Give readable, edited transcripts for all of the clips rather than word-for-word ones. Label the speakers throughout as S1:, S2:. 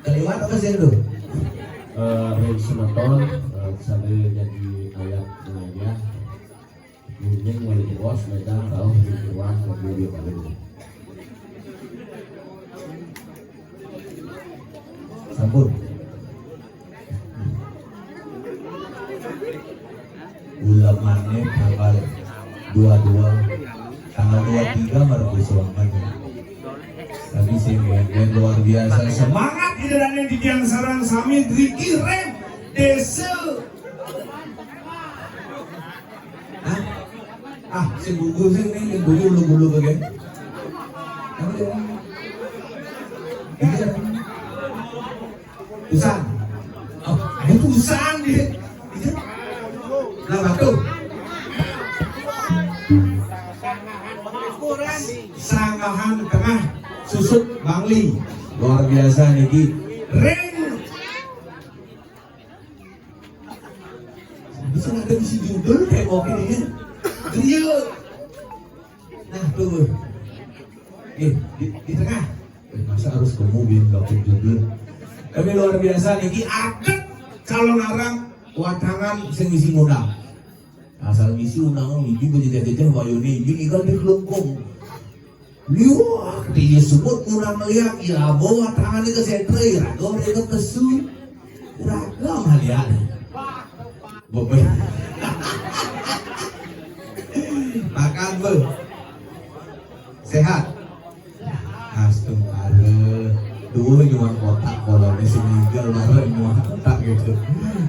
S1: Kalimat apa sih itu?
S2: Semeton sambil jadi ayat nanya mungkin wali bos mereka tahu di luar dia pada itu
S1: Sampun. Bulan Maret tanggal 22 tanggal 23 baru bersuara. Tapi sih yang luar biasa semangat
S3: Idane di tiang sarang sami Riki Rem Desa.
S1: Si buku sih ini bulu bagian. Tusan. Oh, ada tusan dia. Nah, waktu. Sangahan tengah susut Bangli. Luar biasa nih Ren. Bisa ada di sini judul tembok ini kan? Dia. Nah tuh, di tengah. Masa harus ke mobil nggak pun judul. Tapi luar biasa nih adat calon arang watangan sing misi ngundang. Asal misi undang ini berjajar-jajar wayuni ini ikan di kelungkung. Liwah, dia sebut kurang melihat ya bawa tangan ke sentra ya, kau mereka kesu, ragam halian, bobe, makan bu, sehat, astung ada, dua cuma kotak kalau masih meninggal baru cuma kotak gitu,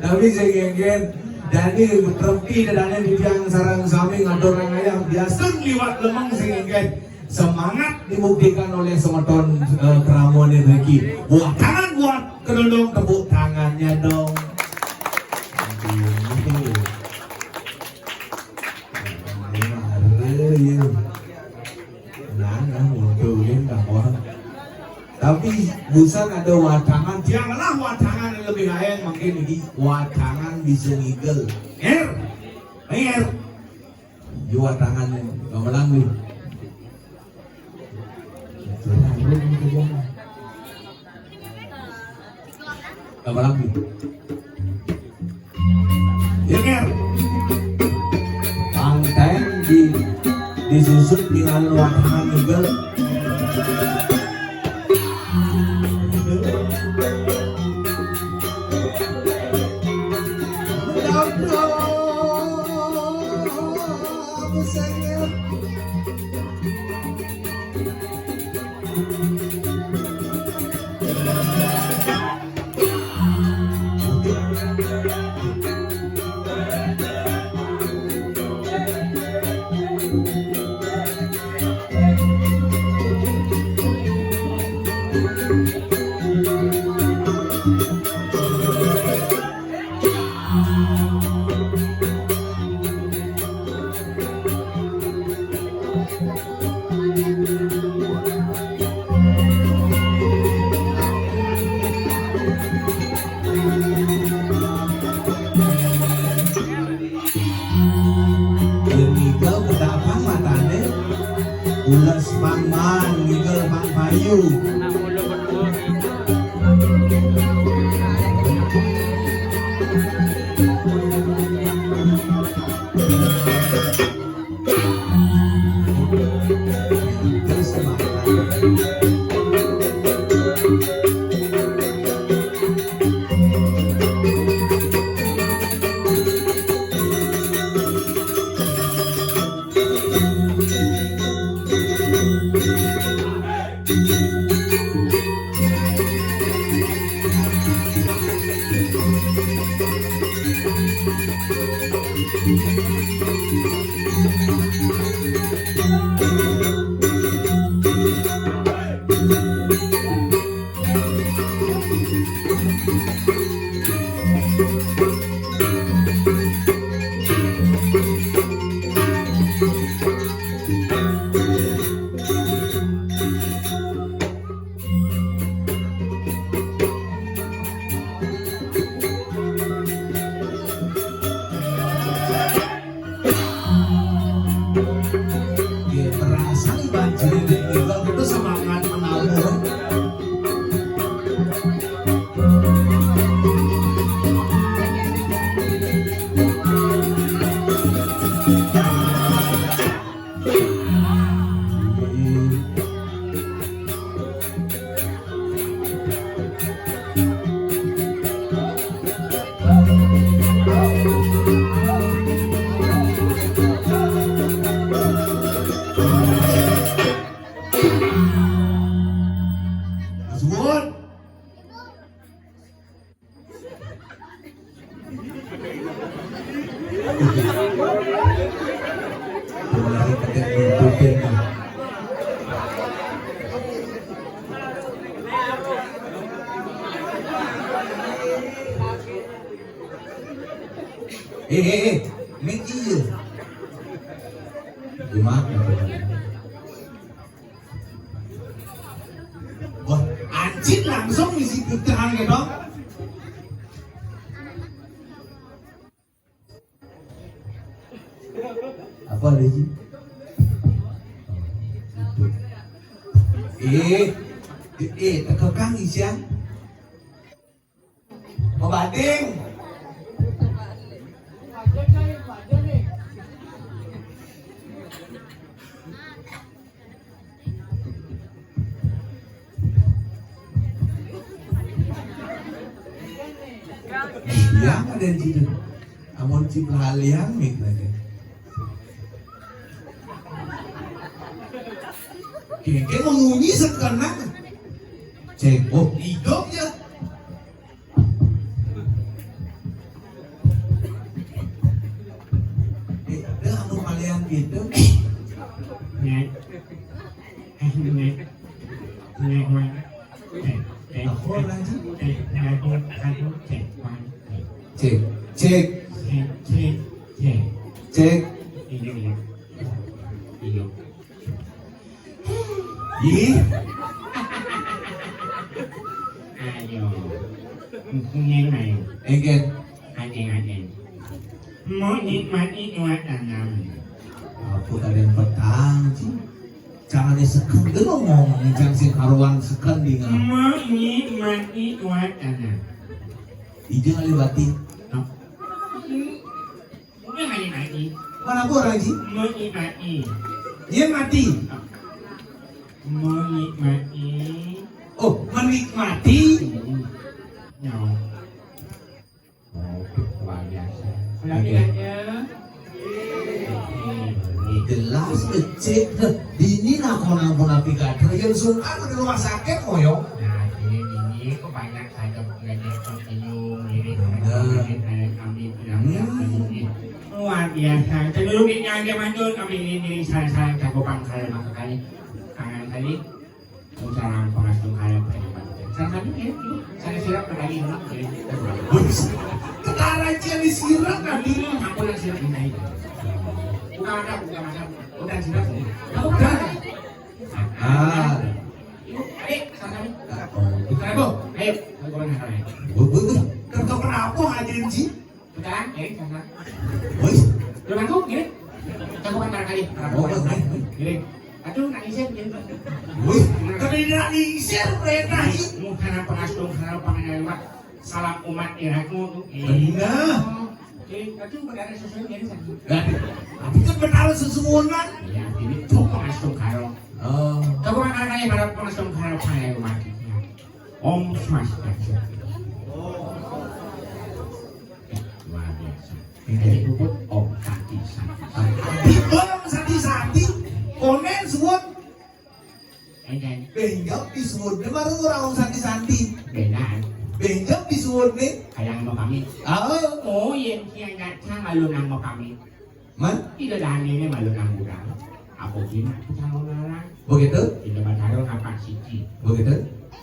S1: tapi saya gengen. Jadi terpi dan di tiang sarang sami ngador ayam biasa liwat lemang sehingga semangat dibuktikan oleh semeton Keramuan Riki. Buat tangan buat kedondong, tepuk tangannya dong. Tapi busan ada watangan, janganlah watangan yang lebih lain mungkin ini watangan bisa ngigel. Nger, di watangan nggak melalui. Gak lagi. Nger, pangteng disusun dengan watangan ngigel.
S4: Mulu berdua gitu.
S1: Terus kemana? Ya terasa nih banjir ini juga kita semangat menabur. Sebut. Mulai pakai buntutnya. Mek iya. Gimana? Wah, anjing langsung isi putaran ke dong. Apa lagi? Tekekang isya. Mau banding. Iya, ada di situ. Amun cip halian mik lagi. Keke mengunyi sekarang. Cek, oh hidup ya. Dah amun halian gitu. Aku lagi. Cek, cek, cek. Ih, engket. Aku tadi petang sih. Jangan disekan dulu ngomong, jangan sih karuan sekan di ngam. Ijeng kali bati. Mana aku orang sih? Dia mati. Oh, menikmati. Jelas ngecek dini nakona munafika yang sungkan di rumah sakit moyo.
S4: Nah, ini kok banyak saya ngedek continuum ini kami luar biasa. Cenderungnya aja mantul kami ini saya cakupan saya maka kali kangen tadi usaha pengasuh kaya penyambat. Salah satunya saya siap kembali ulang jadi
S1: Ketara aja disiram nanti.
S4: aku yang siap ini. Bukan ada, udah siap. Aku udah. Adik, sana. Sana, ayo, aku mana sana.
S1: Betul. Kerja kenapa hadir sih?
S4: Sekarang, sana.
S1: Woi,
S4: Belum aku, gini. Cakupan barangkali.
S1: oh baik.
S4: Gini. Aduh, nangisnya begini.
S1: Wih, tidak diisir perintah ini.
S4: Mau karena pengasung, karena pengenal salam umat Irakmu.
S1: Benar.
S4: Aduh, berada sesuatu yang sakit.
S1: Tapi kan benar sesungguhnya.
S4: Ya, ini tuh pengasung karo.
S1: Oh,
S4: Coba makanya para pengasung karo pengenal umat. Om Swastiastu. Luar biasa. Ini bubut Om Santi Santi.
S1: di bawah sati-sati, konen suwun,
S4: Dan
S1: benjok di suwun. Ini baru orang sati-sati,
S4: benar.
S1: benjok di suwun nih.
S4: Kayak mau kami.
S1: Ah,
S4: Oh, yang yang malunang mau kami.
S1: man,
S4: Tidak ada anehnya malunang bukan. Aku gini, aku calon orang.
S1: begitu,
S4: Tidak bertarung apa siji.
S1: begitu,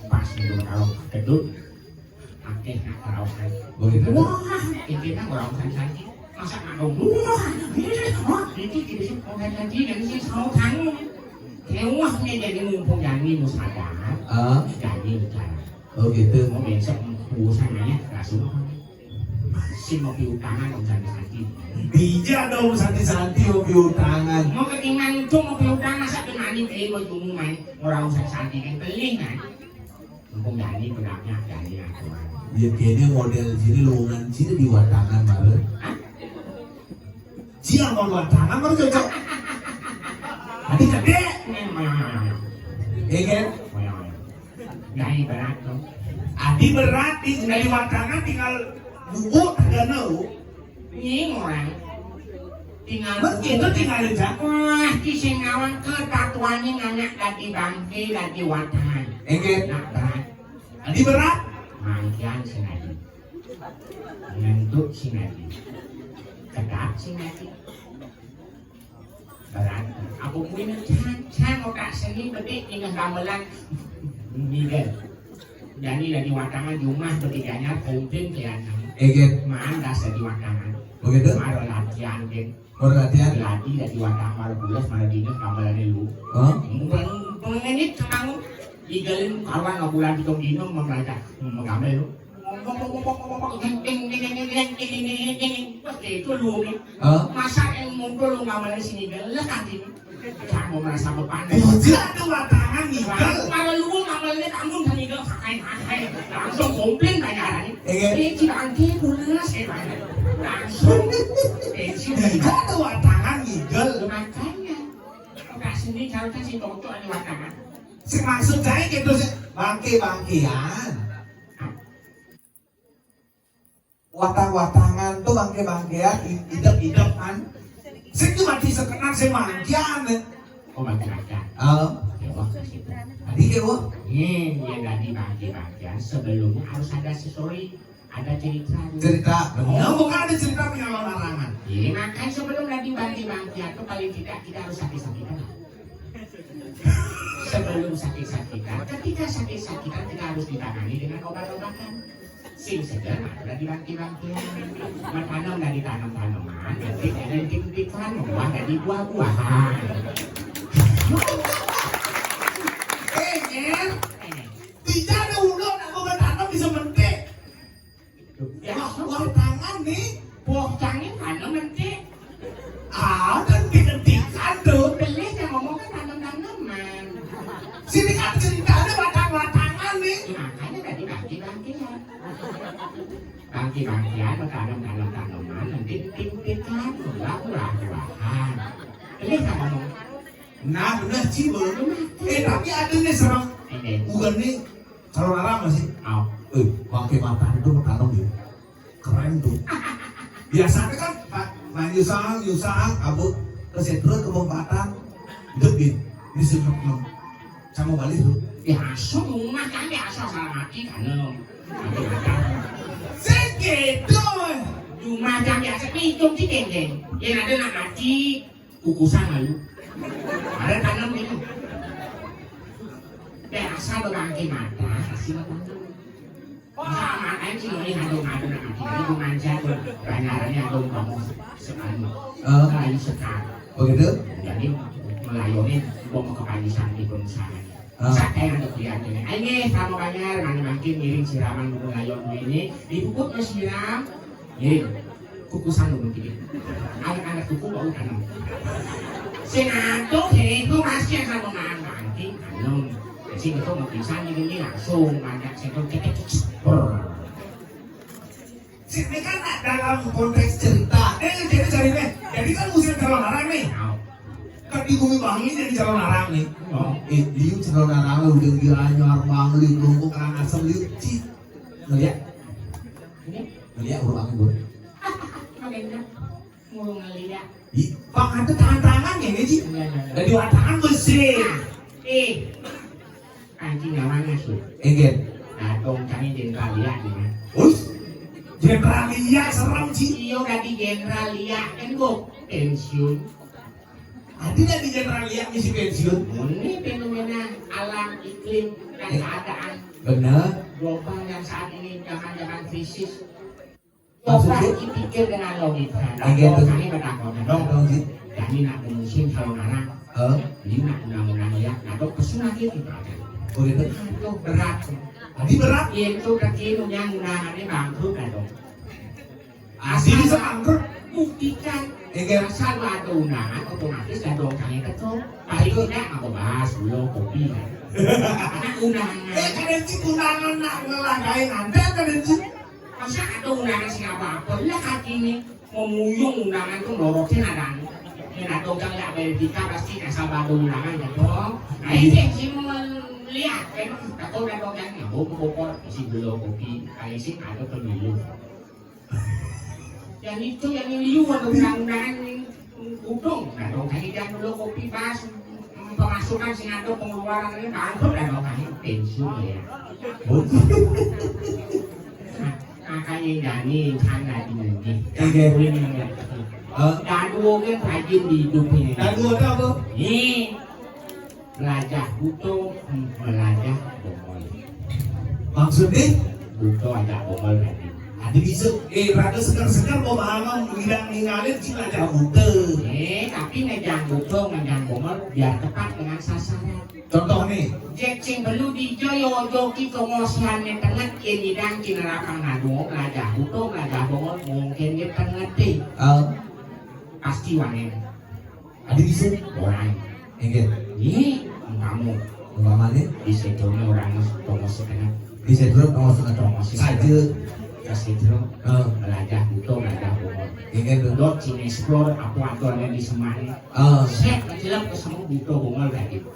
S4: Pas itu bertarung kedut. Akeh nak terawkan.
S1: begitu.
S4: Wah, ini kan orang sanji. Masa nak dong? Wah, ini sih orang sanji dan sih mau tanggung. Kewahnya jadi mumpung jadi musadar.
S1: Ah,
S4: Jadi bicara.
S1: oh gitu.
S4: Mau besok urusannya langsung. Masih mau piutangan om sanji.
S1: Bija dong sati-sati mau piutangan.
S4: Mau ketinggalan itu mau piutangan satu mani beli mau tunggu main orang sanji kan beli kan. Mumpung jadi benarnya jadi aku.
S1: Ya kayaknya model sini lowongan sini di watangan malu. Siang mau watangan baru cocok. Tadi gede, ya kan?
S4: Jadi berat tuh.
S1: Adi berat di watangan tinggal bubuk ada nau.
S4: Ini orang tinggal
S1: Begitu tinggal aja.
S4: wah di Singawang ketatuannya nganak dadi bangki dadi watan.
S1: Ya kan?
S4: Nak berat.
S1: Adi berat.
S4: Mangkian sinadi. Ngenduk sinadi. Kedap sinadi. Berat. Aku punya can otak seni betik dengan gamelan nigel. Jadi dari watangan rumah bertiganya penting kelihatan.
S1: Ya kan?
S4: Maan dasar di watangan.
S1: Begitu?
S4: Malah latihan kan.
S1: Baru latihan.
S4: Latih dari watangan malah bulas malah dingin gamelan lu.
S1: Oh?
S4: Pengenit kamu igalin kawan nggak bulan di dino membaca menggamel lu. Itu lu nih.
S1: Oh?
S4: Masa yang mumpul lu nggak malah sini gelas nanti. Kamu merasa berpandai.
S1: Oh, tidak ada watangan nih.
S4: Kalau lu nggak malah kamu tadi gak pakai langsung komplain bayaran.
S1: Iya.
S4: Tidak anti bulan saya langsung.
S1: Tidak ada watangan ngigel.
S4: Makanya. Enggak sendiri kalau kasih cocok ada watangan.
S1: Maksud saya gitu sih, bangke-bangkean. Watang-watangan tuh bangke-bangkean, idep-idep kan. Saya cuma disekenal saya mangkian.
S4: Oh baca-baca.
S1: Oh,
S4: Ya kasih.
S1: tadi kewo.
S4: Yang tadi bagi-bagian sebelumnya harus ada story, ada cerita.
S1: Cerita, benar bukan ada cerita penyalon larangan.
S4: Iya makanya sebelum tadi bagi-bagian itu paling tidak kita harus sakit-sakitan. Sebelum sakit-sakitan, ketika sakit-sakitan kita harus ditangani dengan obat-obatan. Sing segar ada di bangki-bangkian, bertanam dari tanam-tanaman, nanti ada rintik-rintikan, buah dari buah-buahan.
S1: Nger, tidak ada ulo nak mau bertanam bisa mentik.
S4: Ya,
S1: Watangan nih,
S4: buah cangin tanam nanti.
S1: ada henti-hentikan tuh.
S4: Beli yang ngomong kan tanam-tanaman.
S1: Sini kan cerita ada watang-watangan nih.
S4: Makanya tadi bangki-bangkian. Bangki-bangkian bertanam-tanaman, nanti rintik-rintikan, buah-buahan. Beli yang ngomong.
S1: Nah, benar sih belum. Tapi ada nih serang.
S4: Ini,
S1: Bukan nih, calon arah masih.
S4: oh,
S1: Bangke matang itu bertanam ya. Keren tuh. Biasanya kan main Yusang, abu ke sentra ke Batang, debit, di sini sama balik tuh.
S4: ya asal rumah kan ya asal salah mati kan lo.
S1: Segitu.
S4: Rumah jam biasa hitung sih geng-geng. Yang ada nak mati, kukusan lalu. Ada tanam itu. Biasa berbangki mata, kasih matang. Sama kan sih ini ngadu-ngadu nak mati. Itu manja tuh, banyarannya dong kamu sekali. Kali sekali.
S1: Begitu?
S4: Jadi melayani gua mau ke Palisan di perusahaan. Saya yang ada kelihatannya. Ini kamu banyak, mana makin ngiring siraman buku layon ini, dipupuk siram, ngiring. kukusan lu begini. Anak-anak kuku mau tanam. Senado itu masih akan menganggap anum. Sing itu mau bisa ini langsung banyak senado kita.
S3: Sini kan dalam konteks cerita. Jadi cari nih. Jadi kan musim calon arang nih. Kan di bumi bangi jadi calon arang nih.
S1: Liu calon arang udah gilanya arang liu lungkuk arang asam liu ci. Ngeliat? Ngeliat urang gue.
S4: Maganda. Mulu ngeliat.
S3: Bang ada tangan-tangan ya nih sih. Dari watangan mesin.
S4: Anjing namanya sih.
S1: Engget.
S4: Datang cari jenderal liat nih.
S3: Us. Jenderal Lia serem sih.
S4: Iyo ganti jenderal liat kan gue pensiun.
S3: Ada di jenderal Lia misi pensiun.
S4: Ini fenomena alam iklim dan keadaan
S1: Bener.
S4: global yang saat ini zaman-zaman krisis.
S1: Maksudnya?
S4: Coba dipikir dengan logika.
S1: Gitu.
S4: Kami bertakon dong. Kami nak musim kalau narang. Ini nak undang-undang liat. Nah dok kesunah gitu aja.
S1: Oh gitu.
S4: Itu berat.
S3: Tadi berat.
S4: Itu kaki yang undangannya bangkrut kan dong.
S3: Asli bisa bangkrut.
S4: Buktikan.
S1: Engget.
S4: Asal ada undangan otomatis dan dong kami ketuk. Paling tidak mau bahas dulu kopi kan. Undangan.
S3: Kalian sih undangan nak ngelagain anda kalian sih.
S4: Masa ada undangan sih apa-apa. Lihat kaki ini memuyung undangan tuh loroknya nadang. Ini nadong yang lihat veritika pasti asal ada undangan ya dong. Nah ini sih melihat kan. Takut nadong yang ngabuk-ngabuk isi dulu kopi. Kayak sih ada pemilu. Yang itu yang liu ada undang-undangan udung. Nadong kayak jangan dulu kopi pas pemasukan sih ada pengeluaran ini bangkrut nadong kayak pensiun ya. Makanya Dani sana di sini.
S1: Engget.
S4: Dan dua kan rajin di hidupnya.
S3: Dan dua apa?
S4: Ini belajar butuh belajar bongol.
S1: Maksudnya?
S4: Butuh ada bongol tadi.
S1: Ada bisa.
S3: Rada segar-segar mau bahang ngingalin sih aja buta.
S4: Tapi ngejang butuh ngejang bongol biar tepat dengan sasaran.
S1: Contoh nih.
S4: Jekcing perlu dijoyo joki kemosian yang tengah kini dan kini rakang nadu belajar butuh belajar bongol mungkin dia tengah ti. Pasti wanen.
S1: Ada bisa.
S4: Orang.
S1: Engget.
S4: Ini kamu
S1: Umpamanya
S4: bisa jono orang promosi tengah.
S1: bisa drop langsung ke
S4: Promosi
S1: saja.
S4: kasih terus belajar butuh belajar bongol.
S1: Engget tuh.
S4: Dot sini explore apa aturan yang di semuanya. Set kecilan ke semua butuh bongol kayak gitu.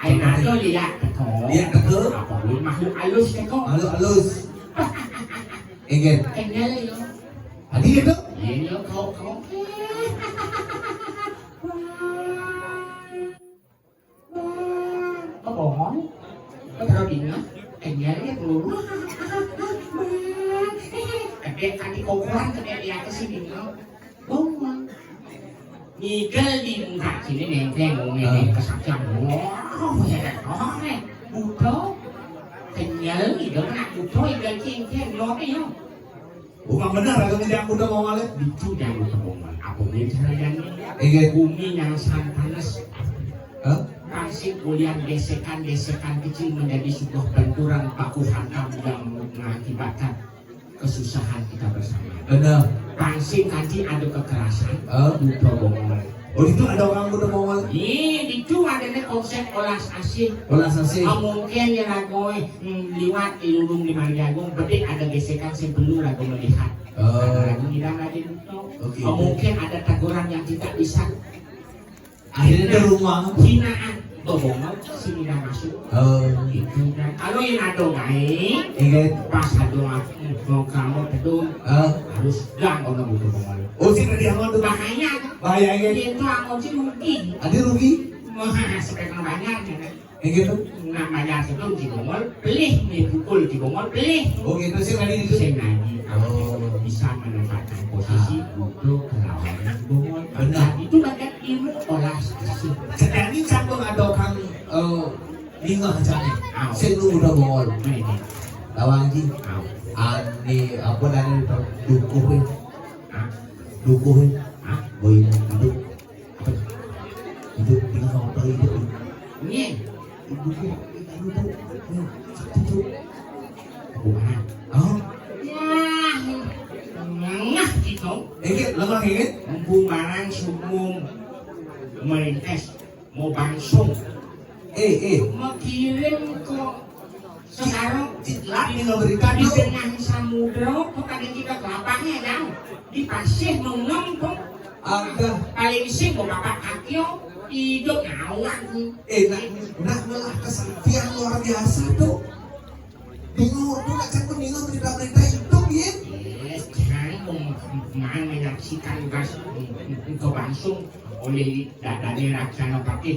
S4: Ayo nado lihat teko.
S1: Lihat teko.
S4: Apa lu makhluk halus teko.
S1: Halus. Engget.
S4: Kenyal yo.
S1: Ada gitu.
S4: Ini kau. Kau bohong. Kau tahu dina. Kenyalnya peluru. Kadek kaki kau kurang kadek dia kesini no. Bohong. Nigel di muka sini nenteng ngomongin kesaksian. Wow, ya dah. Butuh. Kenyal gitu kan butuh yang cengkeh lope yo.
S3: Bukan benar atau tidak udah mau ngalir?
S4: Itu yang berhubungan. Apa yang caranya?
S1: Engget.
S4: Bumi yang sangat panas.
S1: Hah?
S4: Pasir kuliah gesekan kecil menjadi sebuah benturan baku hantam yang mengakibatkan kesusahan kita bersama.
S1: Benar.
S4: Pasir tadi ada kekerasan. Butuh bongol.
S1: Oh itu ada orang udah mau ngalir.
S4: Itu adanya konsep olas asing.
S1: Olah sasi.
S4: Mungkin yang lagoy liwat di lulung di Mariagung, berarti ada gesekan yang perlu lagu melihat. Lagu tidak lagi itu.
S1: Oke.
S4: Mungkin ada teguran yang tidak bisa.
S1: Akhirnya di rumah.
S4: Hinaan, bongol sini dah masuk. Itu kan. Kalau yang ada naik,
S1: Engget.
S4: pas ada mau kamu pedul, harus gang orang butuh bongol.
S3: Oh sih tadi angin tuh.
S4: Bahaya.
S3: Bahaya Engget.
S4: Itu angin sih rugi.
S1: Ada rugi.
S4: Wah, sekarang banyaknya kan.
S1: Engget tuh.
S4: Nak bayar sebelum di bongol, beli nih pukul di bongol, beli.
S1: Oh gitu sih tadi itu.
S4: Saya nanya, kalau bisa menempatkan posisi butuh perlawanan bongol.
S1: Benar.
S4: Itu bagian ilmu olah asing.
S3: Jadi campur ada orang
S1: Lingah cari. Saya lu udah bongol.
S4: Ini,
S1: Tawang ji. Ani apa dari dukuhin. Dukuhin. Boy hidup. Hidup di motor hidup.
S4: ini,
S1: Dukuhin. Itu.
S4: bukan.
S1: Oh.
S4: Wah, no?
S1: Ingat, lemah ingat.
S4: Bumarang sumum merintes mau bangsung mengirim ke sekarang
S1: Lagi ngeberikan
S4: di
S1: lu.
S4: tengah samudra kok kadang kita kelapanya kan di pasir nongong kok
S1: Agak.
S4: paling sih mau bapak kakio hidup ngawang
S1: Nak melah kesaktian luar biasa tuh. Bingung tuh nak cakap bingung berita-berita hidup ya.
S4: yes kan mau menyaksikan gas ke bangsung oleh dari Senopati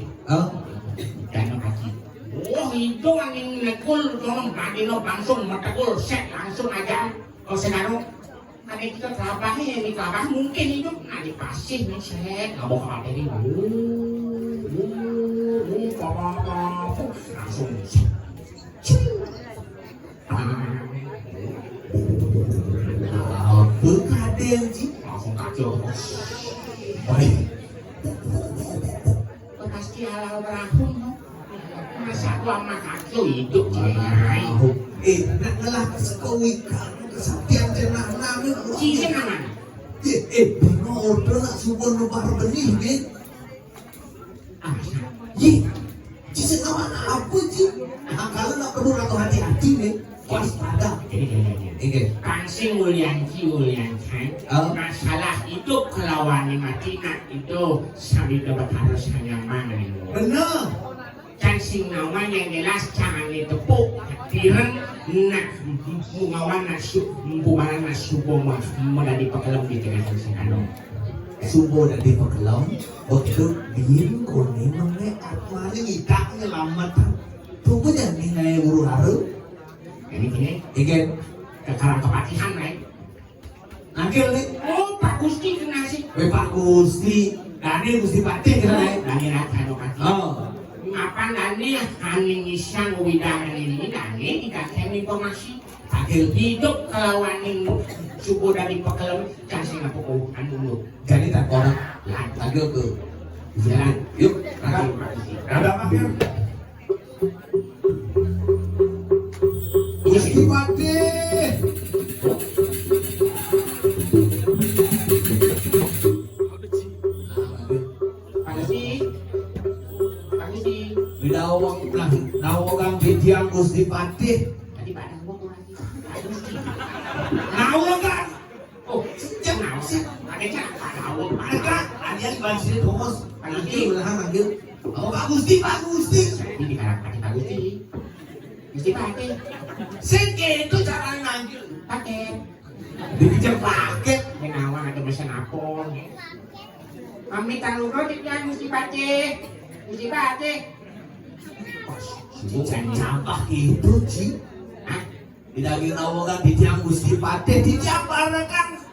S4: Senopati oh itu angin nekul tolong badino langsung metekul set langsung aja kalau sekarang ada kita kelabahnya yang di kelabah mungkin itu nah di pasir nih set nggak mau apa ini langsung
S1: Berkadang sih.
S4: langsung kacau
S1: Baik.
S4: pasti halal berahun masa aku sama kacau hidup cewek
S1: Nak melah kesekowikan kesaktian jenah namin.
S4: cincin mana
S1: Bingung order nak subur nubar benih ya.
S4: ah
S1: Cincin awak apa sih? Kalau nak perlu atau hati-hati nih. Waspada. Ingat.
S4: Kansing Ulyanji masalah itu kelawan mati itu sambil dapat harus hanya mana
S1: Benar.
S4: kansing nawan yang jelas jangan ditepuk tiren nak bungawan nasu bungawan nasu boma mudah dipekelam di tengah kansing anu
S1: Subuh dan di Pekelong, betul biru kuning mengenai atmani itak nyelamatan. Tunggu jangan nilai uru haru.
S4: ini
S1: Ingat.
S4: kekarang kepatihan nih
S1: Nangkil nih.
S4: oh Pak Gusti kena sih
S1: Pak Gusti. Dani Gusti Patih kena nih.
S4: Dani Senopati
S1: Oh.
S4: Mapan Dani haning isang widangan ini Dani dikasih informasi
S1: Akil.
S4: hidup kelawanin subuh dari pekelem kasih ngapu anu
S1: Jadi tak orang.
S4: lan
S1: Agil ke.
S4: jalan
S1: Yuk.
S4: kaki
S3: Ada apa kan?
S1: Gusti Patih.
S4: Pagi
S1: Bidawang lah. Nawagang bidiang Gusti Patih.
S4: tadi pada gua kurang
S1: Nawagang.
S4: oh jam nào sih ada cara tahu
S1: Mereka. Alias Basri Thomas. Nanti belahan manggil. Oh Pak Gusti, Pak Gusti.
S4: ini di kalang Pak Gusti Gusti pakai
S1: Sengke itu cara manggil.
S4: pakai
S1: Dipijak paket.
S4: menawan ada mesin apon kami tahu kau tidak Gusti pakai Gusti pakai
S1: Bukan sampah itu, Ci.
S4: Hah?
S1: Tidak kira nawagan bidiang Gusti Patih. Dijambar kan.